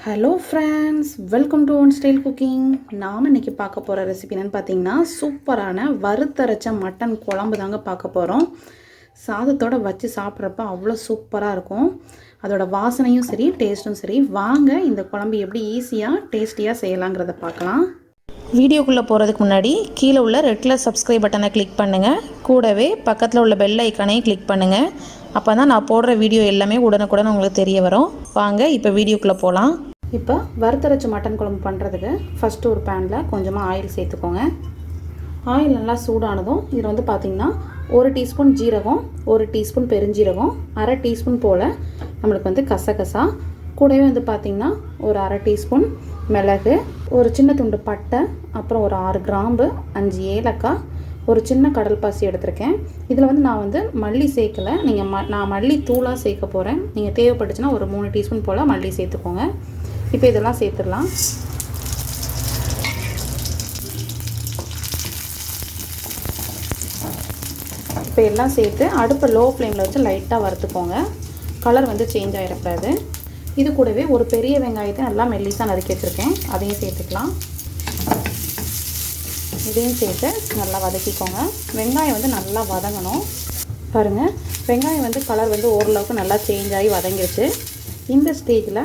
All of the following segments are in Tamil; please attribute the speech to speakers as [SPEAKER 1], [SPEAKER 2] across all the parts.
[SPEAKER 1] Hello friends, welcome to one style cooking. நாம் இன்றைக்கி பார்க்க போகிற ரெசிபி என்னென்னு பார்த்தீங்கன்னா, சூப்பரான வறுத்தரைச்ச மட்டன் குழம்பு தாங்க பார்க்க போகிறோம். சாதத்தோடு வச்சு சாப்பிட்றப்ப அவ்வளோ சூப்பராக இருக்கும். அதோட வாசனையும் சரி, டேஸ்ட்டும் சரி. வாங்க இந்த குழம்பு எப்படி ஈஸியாக டேஸ்டியாக செய்யலாங்கிறத பார்க்கலாம். வீடியோக்குள்ளே போகிறதுக்கு முன்னாடி கீழே உள்ள ரெட் கலர் சப்ஸ்கிரைப் பட்டனை கிளிக் பண்ணுங்கள். கூடவே பக்கத்தில் உள்ள பெல் ஐக்கானையும் கிளிக் பண்ணுங்கள். அப்போ தான் நான் போடுற வீடியோ எல்லாமே உடனுக்குடன் உங்களுக்கு தெரிய வரும். வாங்க இப்போ வீடியோக்குள்ளே போகலாம். இப்போ வறுத்தரைச்ச மட்டன் குழம்பு பண்ணுறதுக்கு ஃபஸ்ட்டு ஒரு பேனில் கொஞ்சமாக ஆயில் சேர்த்துக்கோங்க. ஆயில் நல்லா சூடானதும் இதில் வந்து பார்த்திங்கன்னா 1 டீஸ்பூன் ஜீரகம், 1 டீஸ்பூன் பெருஞ்சீரகம், 1/2 டீஸ்பூன் போல் நம்மளுக்கு வந்து கசகசா, கூடவே வந்து பார்த்திங்கன்னா ஒரு 1/2 டீஸ்பூன் மிளகு, ஒரு சின்ன துண்டு பட்டை, அப்புறம் ஒரு 6 கிராம்பு, 5 ஏலக்காய், ஒரு சின்ன கடல் பாசி எடுத்திருக்கேன். இதில் வந்து நான் வந்து மல்லி சேர்க்கலை. நான் மல்லி தூளாக சேர்க்க போகிறேன். நீங்கள் தேவைப்பட்டுச்சுன்னா ஒரு 3 டீஸ்பூன் போல் மல்லி சேர்த்துக்கோங்க. இப்போ இதெல்லாம் சேர்த்துடலாம். இப்போ எல்லாம் சேர்த்து அடுப்பை லோ ஃப்ளேமில் வச்சு லைட்டாக வறுத்துக்கோங்க. கலர் வந்து சேஞ்ச் ஆகிடக்கூடாது. இது கூடவே ஒரு பெரிய வெங்காயத்தை நல்லா மெல்லிசாக நறுக்கி வச்சுருக்கேன். அதையும் சேர்த்துக்கலாம். இதையும் சேர்த்து நல்லா வதக்கிக்கோங்க. வெங்காயம் வந்து நல்லா வதங்கணும். பாருங்கள், வெங்காயம் வந்து கலர் வந்து ஓரளவுக்கு நல்லா சேஞ்ச் ஆகி வதங்கிடுச்சு. இந்த ஸ்டேஜில்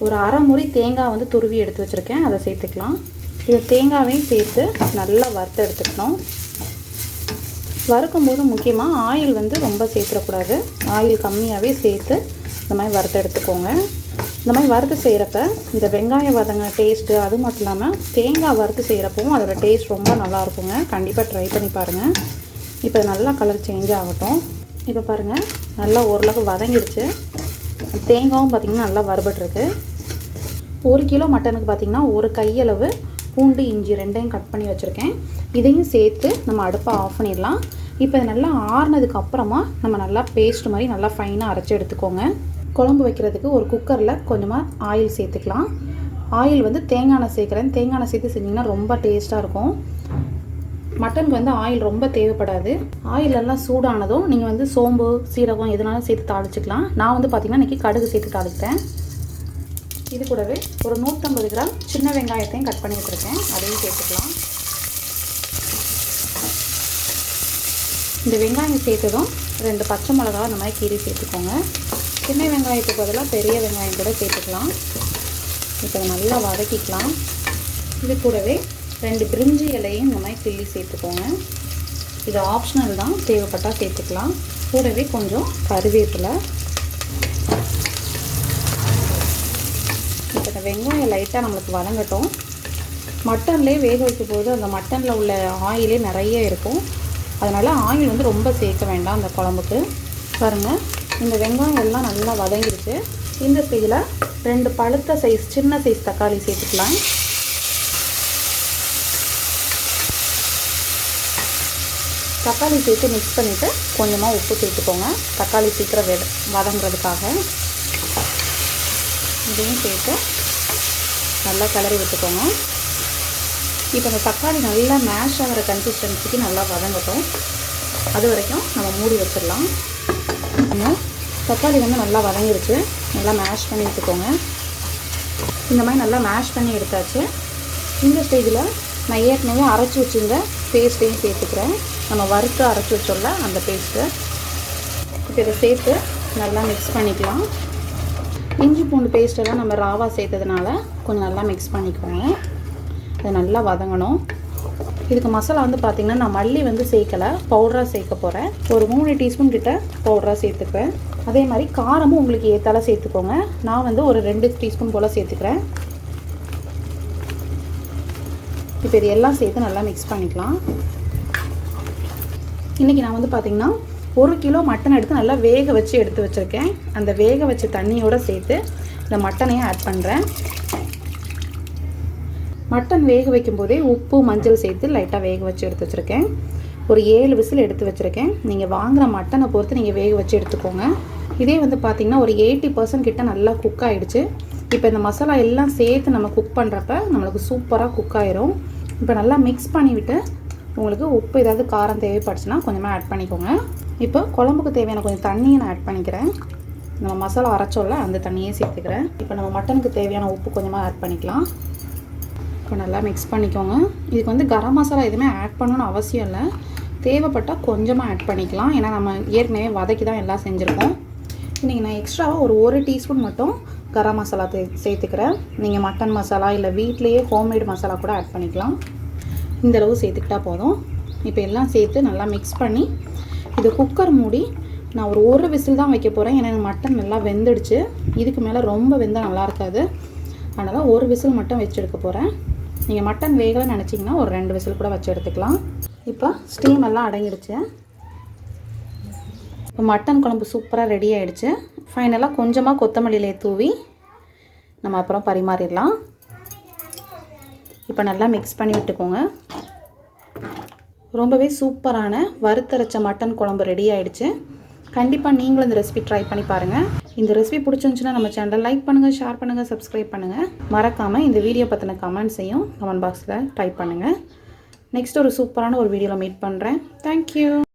[SPEAKER 1] ஒரு 1/2 மூடி தேங்காய் வந்து துருவி எடுத்து வச்சுருக்கேன். அதை சேர்த்துக்கலாம். இது தேங்காயையும் சேர்த்து நல்லா வறுத்து எடுத்துக்கணும். வறுக்கும்போது முக்கியமாக ஆயில் வந்து ரொம்ப சேர்த்துடக்கூடாது. ஆயில் கம்மியாகவே சேர்த்து இந்த மாதிரி வறுத்து எடுத்துக்கோங்க. இந்த மாதிரி வறுத்து செய்கிறப்ப இந்த வெங்காயம் வதங்க டேஸ்ட்டு, அது மட்டும் இல்லாமல் தேங்காய் வறுத்து செய்கிறப்பவும் அதோடய டேஸ்ட் ரொம்ப நல்லாயிருக்குங்க. கண்டிப்பாக ட்ரை பண்ணி பாருங்கள். இப்போ நல்லா கலர் சேஞ்ச் ஆகட்டும். இப்போ பாருங்கள், நல்லா ஓரளவுக்கு வதங்கிடுச்சு. தேங்காயும் பார்த்திங்கன்னா நல்லா வறுபட்டுருக்கு. 1 கிலோ மட்டனுக்கு பார்த்திங்கன்னா 1 கையளவு பூண்டு, இஞ்சி 2யும் கட் பண்ணி வச்சுருக்கேன். இதையும் சேர்த்து நம்ம அடுப்பை ஆஃப் பண்ணிடலாம். இப்போ இது நல்லா ஆறுனதுக்கு அப்புறமா நம்ம நல்லா பேஸ்ட் மாதிரி நல்லா ஃபைனாக அரைச்சி எடுத்துக்கோங்க. குழம்பு வைக்கிறதுக்கு ஒரு குக்கரில் கொஞ்சமாக ஆயில் சேர்த்துக்கலாம். ஆயில் வந்து தேங்காய் எண்ணெய் சேர்க்குறேன். தேங்காய் எண்ணெய் சேர்த்து செஞ்சிங்கன்னா ரொம்ப டேஸ்ட்டாக இருக்கும். மட்டனுக்கு வந்து ஆயில் ரொம்ப தேவைப்படாது. ஆயில் எல்லாம் சூடானதும் நீங்கள் வந்து சோம்பு, சீரகம் எதுனாலும் சேர்த்து தாளிச்சிக்கலாம். நான் வந்து பார்த்திங்கன்னா இன்றைக்கி கடுகு சேர்த்து தாளித்தேன். இது கூடவே ஒரு 150 கிராம் சின்ன வெங்காயத்தையும் கட் பண்ணி வச்சுருக்கேன். அதையும் சேர்த்துக்கலாம். இந்த வெங்காயம் சேர்த்ததும் 2 பச்சை மிளகாய் அந்த மாதிரி கீரி சேர்த்துக்கோங்க. சின்ன வெங்காயத்துக்கு பதிலாக பெரிய வெங்காயம் கூட சேர்த்துக்கலாம். இப்போ நல்லா வதக்கிக்கலாம். இது கூடவே 2 பிரிஞ்சி இலையும் இந்த மாதிரி கிள்ளி சேர்த்துக்கோங்க. இது ஆப்ஷனல் தான், தேவைப்பட்டால் சேர்த்துக்கலாம். கூடவே கொஞ்சம் கருவேப்பிலை. இப்போ இந்த வெங்காயம் லைட்டாக நம்மளுக்கு வதங்கட்டும். மட்டன்லேயே வேக வைக்கும் போது அந்த மட்டனில் உள்ள ஆயிலே நிறைய இருக்கும். அதனால் ஆயில் வந்து ரொம்ப சேர்க்க வேண்டாம் அந்த குழம்புக்கு. பாருங்கள், இந்த வெங்காயம் எல்லாம் நல்லா வதங்கிடுச்சு. இந்த ஸ்டேஜில் 2 பழுத்த சைஸ் சின்ன சைஸ் தக்காளி சேர்த்துக்கலாம். தக்காளி சேர்த்து மிக்ஸ் பண்ணிவிட்டு கொஞ்சமாக உப்பு சேர்த்துக்கோங்க. தக்காளி சீக்கிரம் வதங்குறதுக்காக. இதையும் சேர்த்து நல்லா கிளறி விட்டுக்கோங்க. இப்போ இந்த தக்காளி நல்லா மேஷ் ஆகிற கன்சிஸ்டன்சிக்கு நல்லா வதங்கட்டும். அது வரைக்கும் நம்ம மூடி வச்சிடலாம். தக்காளி வந்து நல்லா வதங்கிடுச்சு. நல்லா மேஷ் பண்ணி எடுத்துக்கோங்க. இந்த மாதிரி நல்லா மேஷ் பண்ணி எடுத்தாச்சு. இந்த ஸ்டேஜில் நான் ஏற்கனவே அரைச்சி வச்சுருந்த பேஸ்ட்டையும் சேர்த்துக்கிறேன். நம்ம வறுத்து அரைச்சி வச்சோம்ல அந்த பேஸ்ட்டு. இப்போ இதை சேர்த்து நல்லா மிக்ஸ் பண்ணிக்கலாம். இஞ்சி பூண்டு பேஸ்ட்டெல்லாம் நம்ம ராவாக சேர்த்ததுனால கொஞ்சம் நல்லா மிக்ஸ் பண்ணிக்கோங்க. அது நல்லா வதங்கணும். இதுக்கு மசாலா வந்து பார்த்திங்கன்னா நான் மல்லி வந்து சேர்க்கலை, பவுடராக சேர்க்க போகிறேன். ஒரு 3 டீஸ்பூன் கிட்ட பவுடராக சேர்த்துக்குவேன். அதே மாதிரி காரமும் உங்களுக்கு ஏற்றால சேர்த்துக்கோங்க. நான் வந்து ஒரு 2 டீஸ்பூன் போல் சேர்த்துக்கிறேன். இப்போ இது எல்லாம் சேர்த்து நல்லா மிக்ஸ் பண்ணிக்கலாம். இன்றைக்கி நான் வந்து பார்த்திங்கன்னா 1 கிலோ மட்டன் எடுத்து நல்லா வேக வச்சு எடுத்து வச்சுருக்கேன். அந்த வேக வச்ச தண்ணியோடு சேர்த்து இந்த மட்டனையும் ஆட் பண்ணுறேன். மட்டன் வேக வைக்கும் போதே உப்பு, மஞ்சள் சேர்த்து லைட்டாக வேக வச்சு எடுத்து வச்சுருக்கேன். ஒரு 7 விசில் எடுத்து வச்சுருக்கேன். நீங்கள் வாங்குகிற மட்டனை பொறுத்து நீங்கள் வேக வச்சு எடுத்துக்கோங்க. இதே வந்து பார்த்திங்கன்னா ஒரு 80% கிட்ட நல்லா குக் ஆகிடுச்சு. இப்போ இந்த மசாலா எல்லாம் சேர்த்து நம்ம குக் பண்ணுறப்ப நம்மளுக்கு சூப்பராக குக் ஆயிரும். இப்போ நல்லா மிக்ஸ் பண்ணிவிட்டு உங்களுக்கு உப்பு ஏதாவது காரம் தேவைப்படுச்சுன்னா கொஞ்சமாக ஆட் பண்ணிக்கோங்க. இப்போ குழம்புக்கு தேவையான கொஞ்சம் தண்ணியை நான் ஆட் பண்ணிக்கிறேன். நம்ம மசாலா அரைச்சோம்ல அந்த தண்ணியே சேர்த்துக்கிறேன். இப்போ நம்ம மட்டனுக்கு தேவையான உப்பு கொஞ்சமாக ஆட் பண்ணிக்கலாம். இப்போ நல்லா மிக்ஸ் பண்ணிக்கோங்க. இதுக்கு வந்து கரம் மசாலா எதுவுமே ஆட் பண்ணணும்னு அவசியம் இல்லை, தேவைப்பட்டால் கொஞ்சமாக ஆட் பண்ணிக்கலாம். ஏன்னா நம்ம ஏற்கனவே வதக்கி தான் எல்லாம் செஞ்சுருக்கோம். இன்றைக்கி நான் எக்ஸ்ட்ராவாக ஒரு டீஸ்பூன் மட்டும் கரம் மசாலா சேர்த்துக்கிறேன். நீங்கள் மட்டன் மசாலா இல்லை வீட்லேயே ஹோம்மேட் மசாலா கூட ஆட் பண்ணிக்கலாம். இந்தளவு சேர்த்துக்கிட்டால் போதும். இப்போ எல்லாம் சேர்த்து நல்லா மிக்ஸ் பண்ணி இது குக்கர் மூடி நான் ஒரு விசில் தான் வைக்க போகிறேன். ஏன்னா மட்டன் நல்லா வெந்துடுச்சு. இதுக்கு மேலே ரொம்ப வெந்தால் நல்லா இருக்காது. அதனால் ஒரு விசில் மட்டும் வச்சு எடுக்க போகிறேன். நீங்கள் மட்டன் வேகலைன்னு நினச்சிங்கன்னா ஒரு 2 விசில் கூட வச்சு எடுத்துக்கலாம். இப்போ ஸ்டீம் எல்லாம் அடங்கிடுச்சு. இப்போ மட்டன் குழம்பு சூப்பராக ரெடி ஆகிடுச்சு. ஃபைனலாக கொஞ்சமாக கொத்தமல்லியிலே தூவி நம்ம அப்புறம் பரிமாறிடலாம். இப்போ நல்லா மிக்ஸ் பண்ணி விட்டுக்கோங்க. ரொம்பவே சூப்பரான வறுத்தரைச்ச மட்டன் குழம்பு ரெடி ஆகிடுச்சு. கண்டிப்பாக நீங்களும் இந்த ரெசிபி ட்ரை பண்ணி பாருங்கள். இந்த ரெசிபி பிடிச்சிருந்துச்சுன்னா நம்ம சேனலை லைக் பண்ணுங்கள், ஷேர் பண்ணுங்கள், சப்ஸ்கிரைப் பண்ணுங்கள். மறக்காமல் இந்த வீடியோ பற்றின கமெண்ட்ஸையும் கமெண்ட் பாக்ஸில் டைப் பண்ணுங்கள். நெக்ஸ்ட் ஒரு சூப்பரான ஒரு வீடியோவில் மீட் பண்ணுறேன். தேங்க்யூ.